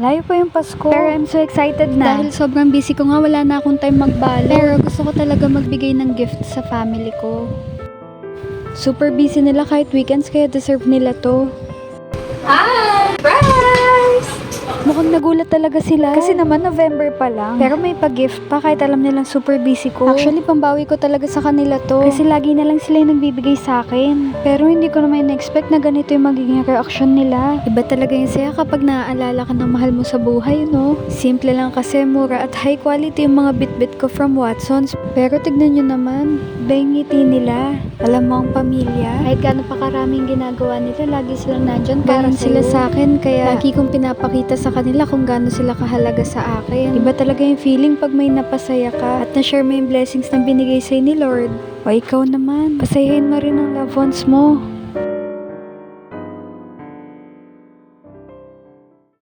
Layo pa yung Pasko. Pero I'm so excited na. Dahil sobrang busy ko nga, wala na akong time magbalo. Pero gusto ko talaga magbigay ng gift sa family ko. Super busy nila kahit weekends, kaya deserve nila to. Hi! Bryce! Mukhang nagulat talaga sila. Kasi naman November pa lang. Pero may pa-gift pa kahit alam nilang super busy ko. Actually, pambawi ko talaga sa kanila to. Kasi lagi na lang sila yung nagbibigay sa akin. Pero hindi ko naman na-expect na ganito yung magiging reaction nila. Iba talaga yung saya kapag naaalala ka ng mahal mo sa buhay, no? Simple lang kasi, mura at high quality yung mga bit-bit ko from Watsons. Pero tignan nyo naman, ngiti nila. Alam mo ang pamilya, kahit gaano pa karaming ginagawa nila, lagi silang nandyan para sila sa akin. Kaya lagi kong pinapakita sa kanila kung gaano sila kahalaga sa akin. Iba talaga yung feeling pag may napasaya ka at na-share mo yung blessings na binigay sa'yo ni Lord. O ikaw naman, pasayahin mo rin ang loved ones mo.